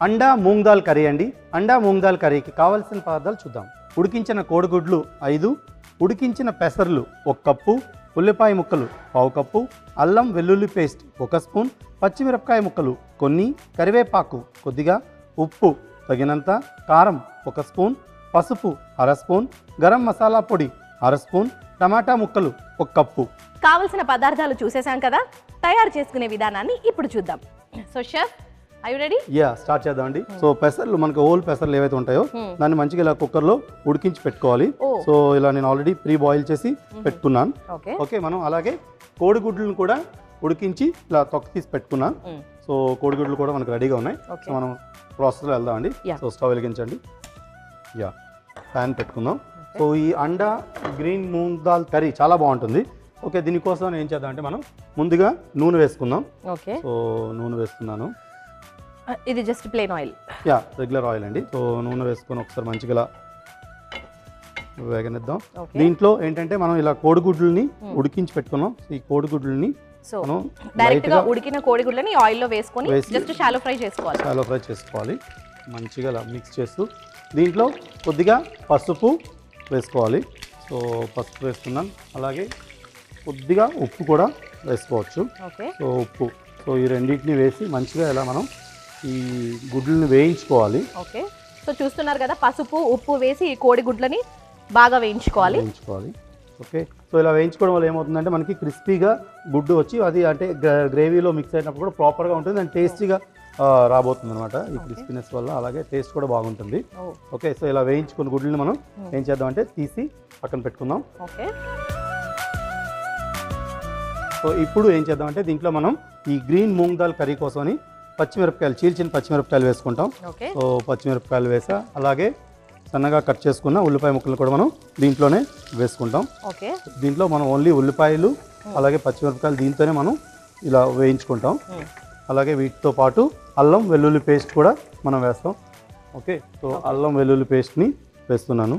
అండా మూంగ్ దాల్ కర్రీ అండి. అండా మూంగ్ దాల్ కర్రీకి కావాల్సిన పదార్థాలు చూద్దాం. ఉడికించిన కోడిగుడ్లు 5, ఉడికించిన పెసర్లు 1 కప్పు, ఉల్లిపాయ ముక్కలు 1/2 కప్పు, అల్లం వెల్లుల్లి పేస్ట్ 1 స్పూన్, పచ్చిమిరపకాయ ముక్కలు కొన్ని, కరివేపాకు కొద్దిగా, ఉప్పు తగినంత, కారం 1 స్పూన్, పసుపు 1/2 స్పూన్, గరం మసాలా పొడి 1/2 స్పూన్, టమాటా ముక్కలు 1 కప్పు. కావలసిన పదార్థాలు చూసేసాం కదా, తయారు చేసుకునే విధానాన్ని ఇప్పుడు చూద్దాం. So chef, are you ready? Start చేద్దామండి. సో పెసర్లు మనకు ఓల్ పెసర్లు ఏవైతే ఉంటాయో దాన్ని మంచిగా ఇలా కుక్కర్లో ఉడికించి పెట్టుకోవాలి. సో ఇలా నేను ఆల్రెడీ ప్రీ బాయిల్ చేసి పెట్టుకున్నాను. ఓకే, మనం అలాగే కోడిగుడ్లను కూడా ఉడికించి ఇలా తొక్క తీసి పెట్టుకున్నాను. సో కోడిగుడ్లు కూడా మనకు రెడీగా ఉన్నాయి. సో మనం ప్రాసెస్లో వెళ్దామండి. సో స్టవ్ వెలిగించండి. ప్యాన్ పెట్టుకుందాం. సో ఈ అండా గ్రీన్ మూంగ్ దాల్ కర్రీ చాలా బాగుంటుంది. ఓకే, దీనికోసం ఏం చేద్దాం అంటే మనం ముందుగా నూనె వేసుకుందాం. ఓకే, సో నూనె వేస్తున్నాను. ఇది just plain oil. Regular oil అండి. సో నూనె వేసుకొని ఒకసారి మంచిగా ఇలా వేగనిద్దాం. దీంట్లో ఏంటంటే మనం ఇలా కోడిగుడ్లని ఉడికించి పెట్టుకున్నాం. ఈ కోడిగుడ్లని సో డైరెక్ట్ గా ఉడికిన కోడిగుడ్లని ఆయిల్ లో వేసుకొని జస్ట్ షాలో ఫ్రై చేసుకోవాలి. మంచిగా ఇలా మిక్స్ చేస్తూ దీంట్లో కొద్దిగా పసుపు వేసుకోవాలి. సో పసుపు వేస్తున్నాను. అలాగే కొద్దిగా ఉప్పు కూడా వేసుకోవచ్చు. సో ఉప్పు, సో ఈ రెండింటిని వేసి మంచిగా ఇలా మనం ఈ గుడ్లని వేయించుకోవాలి. ఓకే, సో చూస్తున్నారు కదా, పసుపు ఉప్పు వేసి ఈ కోడిగుడ్లని బాగా వేయించుకోవాలి. ఓకే, సో ఇలా వేయించుకోవడం వల్ల ఏమవుతుందంటే మనకి క్రిస్పీగా గుడ్డు వచ్చి అది అంటే గ్రేవీలో మిక్స్ అయినప్పుడు కూడా ప్రాపర్గా ఉంటుంది అండ్ టేస్టీగా రాబోతుంది అనమాట. ఈ క్రిస్పీనెస్ వల్ల అలాగే టేస్ట్ కూడా బాగుంటుంది. ఓకే, సో ఇలా వేయించుకున్న గుడ్లని మనం ఏం చేద్దామంటే తీసి పక్కన పెట్టుకుందాం. ఓకే, సో ఇప్పుడు ఏం చేద్దామంటే దీంట్లో మనం ఈ గ్రీన్ మూంగ్ దాల్ కర్రీ కోసమని పచ్చిమిరపకాయలు, చీల్చిన పచ్చిమిరపకాయలు వేసుకుంటాం. సో పచ్చిమిరపకాయలు వేసా, అలాగే సన్నగా కట్ చేసుకున్న ఉల్లిపాయ ముక్కలు కూడా మనం దీంట్లోనే వేసుకుంటాం. ఓకే, దీంట్లో మనం ఓన్లీ ఉల్లిపాయలు అలాగే పచ్చిమిరపకాయలు దీంతోనే మనం ఇలా వేయించుకుంటాం. అలాగే వీటితో పాటు అల్లం వెల్లుల్లి పేస్ట్ కూడా మనం వేస్తాం. ఓకే, సో అల్లం వెల్లుల్లి పేస్ట్ని వేస్తున్నాను.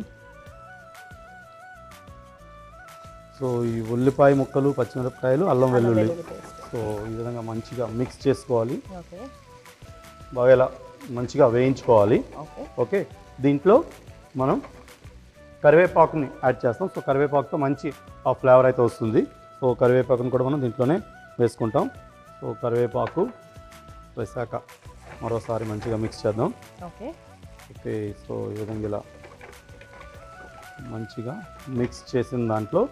సో ఈ ఉల్లిపాయ ముక్కలు, పచ్చిమిరపకాయలు, అల్లం వెల్లుల్లి సో ఈ విధంగా మంచిగా మిక్స్ చేసుకోవాలి. బాగా ఇలా మంచిగా వేయించుకోవాలి. ఓకే, దీంట్లో మనం కరివేపాకుని యాడ్ చేస్తాం. సో కరివేపాకుతో మంచి ఆ ఫ్లేవర్ అయితే వస్తుంది. సో కరివేపాకుని కూడా మనం దీంట్లోనే వేసుకుంటాం. సో కరివేపాకు వేసాక మరోసారి మంచిగా మిక్స్ చేద్దాం. ఓకే, సో ఈ విధంగా ఇలా మంచిగా మిక్స్ చేసిన దాంట్లో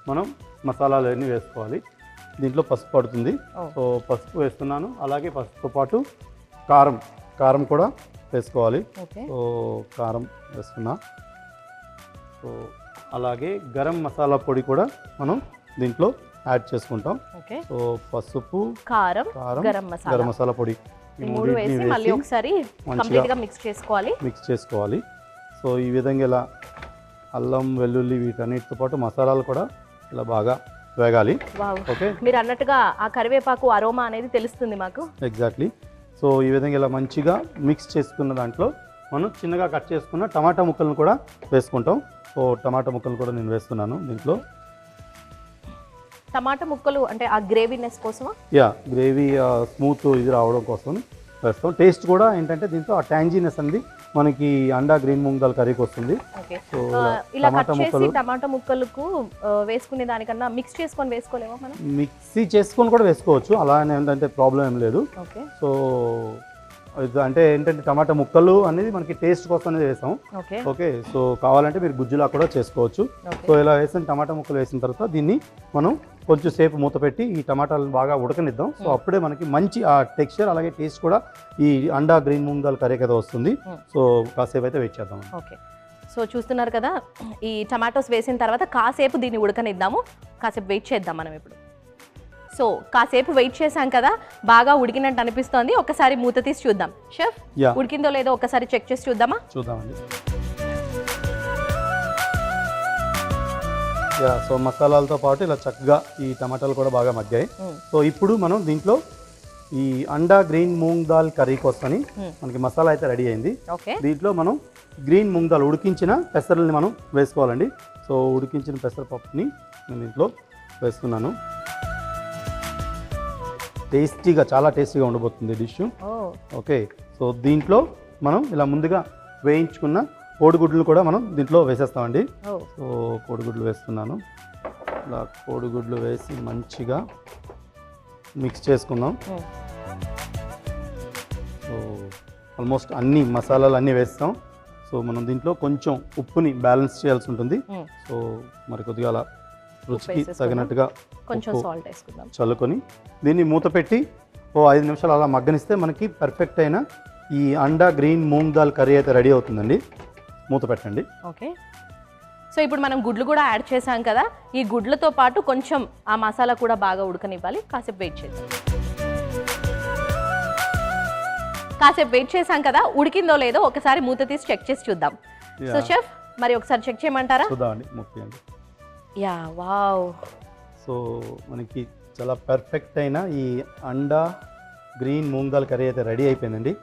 మనం మసాలాలు అన్నీ వేసుకోవాలి. దీంట్లో పసుపు పడుతుంది. సో పసుపు వేస్తున్నాను. అలాగే పసుపుతో పాటు కారం కూడా వేసుకోవాలి. సో కారం వేస్తున్నా. సో అలాగే గరం మసాలా పొడి కూడా మనం దీంట్లో యాడ్ చేసుకుంటాం. సో పసుపు, కారం, గరం మసాలా పొడి ఈ మూడింటిని వేసి ఒకసారి కంప్లీట్ గా మిక్స్ చేసుకోవాలి. సో ఈ విధంగా ఇలా అల్లం వెల్లుల్లి వీటన్నిటితో పాటు మసాలాలు కూడా ఇలా బాగా వేగాలి. ఓకే, మీరు అన్నట్టుగా ఆ కరివేపాకు అరోమా అనేది తెలుస్తుంది మాకు. ఎగ్జాక్ట్లీ. సో ఈ విధంగా ఇలా మంచిగా మిక్స్ చేసుకున్న దాంట్లో మనం చిన్నగా కట్ చేసుకున్న టమాటా ముక్కలను కూడా వేసుకుంటాం. సో టమాటా ముక్కలు కూడా నేను వేస్తున్నాను దీంట్లో. టమాటా ముక్కలు అంటే ఆ గ్రేవీనెస్ కోసమా? గ్రేవీ స్మూత్ ఇది రావడం కోసం వేస్తాం. టేస్ట్ కూడా ఏంటంటే దీంతో ఆ ట్యాంజీనెస్ అనేది మనకి అండా గ్రీన్ మూంగ్ దాల్ కర్రీకి వస్తుంది. సో ఇలా కట్ చేసి టమాటా ముక్కలకు వేసుకునే దానికన్నా మిక్స్ చేసుకొని వేసుకోలేమా మనం? మిక్సీ చేసుకొని కూడా వేసుకోవచ్చు, అలా ఏంటంటే ప్రాబ్లం ఏం లేదు. సో అంటే ఏంటంటే టమాటా ముక్కలు అనేది మనకి టేస్ట్ కోసం అనేది వేసాం. ఓకే, సో కావాలంటే మీరు గుజ్జులా కూడా చేసుకోవచ్చు. సో ఇలా వేసిన టమాటా ముక్కలు వేసిన తర్వాత దీన్ని మనం కొంచెం సేపు మూత పెట్టి ఈ టమాటాలను బాగా ఉడకనిద్దాం. సో అప్పుడే మనకి మంచి ఆ టెక్స్చర్ అలాగే టేస్ట్ కూడా ఈ అండా గ్రీన్ మూంగ్ దాల్ కర్రీ కదా వస్తుంది. సో కాసేపు అయితే వెయిట్ చేద్దాం. ఓకే, సో చూస్తున్నారు కదా, ఈ టమాటోస్ వేసిన తర్వాత కాసేపు దీన్ని ఉడకనిద్దాము. కాసేపు వెయిట్ చేద్దాం మనం ఇప్పుడు. సో కాసేపు వెయిట్ చేశాం కదా, బాగా ఉడికినట్టు అనిపిస్తోంది. ఒకసారి మూత తీసి చూద్దాం. షెఫ్, ఉడికిందో లేదో ఒకసారి చెక్ చేసి చూద్దామండి. సో మసాలాలతో పాటు ఇలా చక్కగా ఈ టమాటాలు కూడా బాగా మగ్గాయి. సో ఇప్పుడు మనం దీంట్లో ఈ అండా గ్రీన్ మూంగ్ దాల్ కర్రీ కోసమని మనకి మసాలా అయితే రెడీ అయింది. దీంట్లో మనం గ్రీన్ మూంగ్ దాల్ ఉడికించిన పెసరల్ని మనం వేసుకోవాలండి. సో ఉడికించిన పెసరపప్పుని నేను దీంట్లో వేస్తున్నాను. టేస్టీగా, చాలా టేస్టీగా ఉండబోతుంది డిష్. ఓకే, సో దీంట్లో మనం ఇలా ముందుగా వేయించుకున్న కోడిగుడ్లు కూడా మనం దీంట్లో వేసేస్తామండి. సో కోడిగుడ్లు వేస్తున్నాను. ఇలా కోడిగుడ్లు వేసి మంచిగా మిక్స్ చేసుకుందాం. సో ఆల్మోస్ట్ అన్ని మసాలాలు అన్నీ వేస్తాం. సో మనం దీంట్లో కొంచెం ఉప్పుని బ్యాలెన్స్ చేయాల్సి ఉంటుంది. సో మరి కొద్దిగా అలా రుచికి తగినట్టుగా కొంచెం సాల్ట్ వేసుకుందాం, చల్లుకొని దీన్ని మూత పెట్టి 5 నిమిషాలు అలా మగ్గనిస్తే మనకి పర్ఫెక్ట్ అయిన ఈ అండా గ్రీన్ మూంగ్ దాల్ కర్రీ అయితే రెడీ అవుతుందండి. మూత పెట్టండి. ఓకే, సో ఇప్పుడు మనం గుడ్లు కూడా యాడ్ చేసాం కదా, ఈ గుడ్లతో పాటు కొంచెం ఆ మసాలా కూడా బాగా ఉడకనివ్వాలి. కాసేపు వెయిట్ చేద్దాం. కాసేపు వెయిట్ చేసాం కదా, ఉడికిందో లేదో ఒకసారి మూత తీసి చెక్ చేసి చూద్దాం. సో చెఫ్ మరి ఒకసారి చెక్ చేయమంటారా? చూద్దామండి, ముప్పండి. Yeah, wow. సో మనకి చాలా పర్ఫెక్ట్ అయిన ఈ అండా గ్రీన్ మూంగ్ దాల్ కర్రీ అయితే రెడీ అయిపోయిందండి.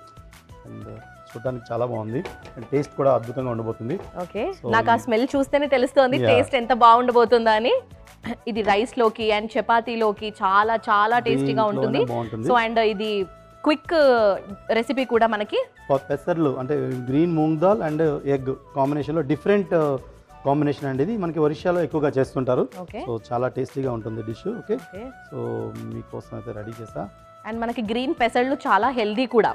అండ్ చూడడానికి చాలా బాగుంది అండ్ టేస్ట్ కూడా అద్భుతంగా ఉండబోతుంది. ఓకే, నాకు ఆ స్మెల్ చూస్తేనే తెలుస్తోంది టేస్ట్ ఎంత బాగుండబోతుందా అని. ఇది రైస్ లోకి అండ్ చపాతీలోకి చాలా చాలా టేస్టీగా ఉంటుంది. సో అండ్ ఇది క్విక్ రెసిపీ కూడా మనకి. పెసర్లు అంటే green moong dal and egg కాంబినేషన్లో డిఫరెంట్ కాంబినేషన్ అండి. ఇది మనకి ఒరిస్సాలో ఎక్కువగా చేస్తుంటారు. సో చాలా టేస్టీగా ఉంటుంది డిష్. ఓకే, సో మీకోసం అయితే రెడీ చేసా. అండ్ మనకి గ్రీన్ పెసర్లు చాలా హెల్దీ కూడా.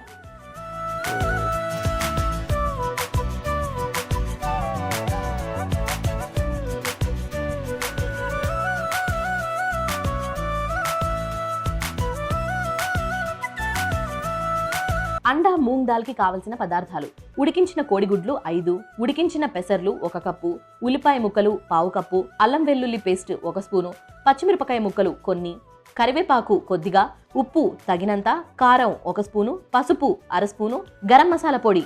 అండా మూంగ్ దాల్కి కావలసిన పదార్థాలు: ఉడికించిన కోడిగుడ్లు 5, ఉడికించిన పెసర్లు 1 కప్పు, ఉల్లిపాయ ముక్కలు 1/2 కప్పు, అల్లం వెల్లుల్లి పేస్ట్ 1 స్పూను, పచ్చిమిరపకాయ ముక్కలు కొన్ని, కరివేపాకు కొద్దిగా, ఉప్పు తగినంత, కారం 1 స్పూను, పసుపు 1/2 స్పూను, గరం మసాలా పొడి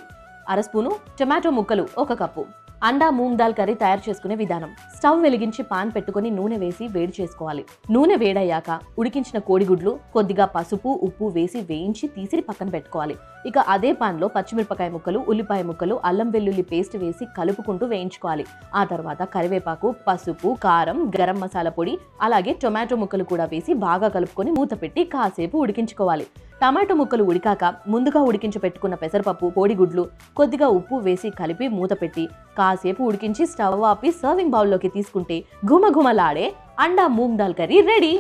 1/2 స్పూను, టొమాటో ముక్కలు 1 కప్పు. అండా మూంగ్ దాల్ కర్రీ తయారు చేసుకునే విధానం: స్టవ్ వెలిగించి పాన్ పెట్టుకొని నూనె వేసి వేడి చేసుకోవాలి. నూనె వేడయ్యాక ఉడికించిన కోడిగుడ్లు, కొద్దిగా పసుపు ఉప్పు వేసి వేయించి తీసి పక్కన పెట్టుకోవాలి. ఇక అదే పాన్లో పచ్చిమిరపకాయ ముక్కలు, ఉల్లిపాయ ముక్కలు, అల్లం వెల్లుల్లి పేస్ట్ వేసి కలుపుకుంటూ వేయించుకోవాలి. ఆ తర్వాత కరివేపాకు, పసుపు, కారం, గరం మసాలా పొడి, అలాగే టొమాటో ముక్కలు కూడా వేసి బాగా కలుపుకొని మూత పెట్టి కాసేపు ఉడికించుకోవాలి. టమాటో ముక్కలు ఉడికాక ముందుగా ఉడికించి పెట్టుకున్న పెసరపప్పు, కోడిగుడ్లు, కొద్దిగా ఉప్పు వేసి కలిపి మూత పెట్టి కాసేపు ఉడికించి స్టవ్ ఆపి సర్వింగ్ బౌల్లోకి తీసుకుంటే ఘుమఘుమలాడే అండా మూంగ్ దాల్ కర్రీ రెడీ.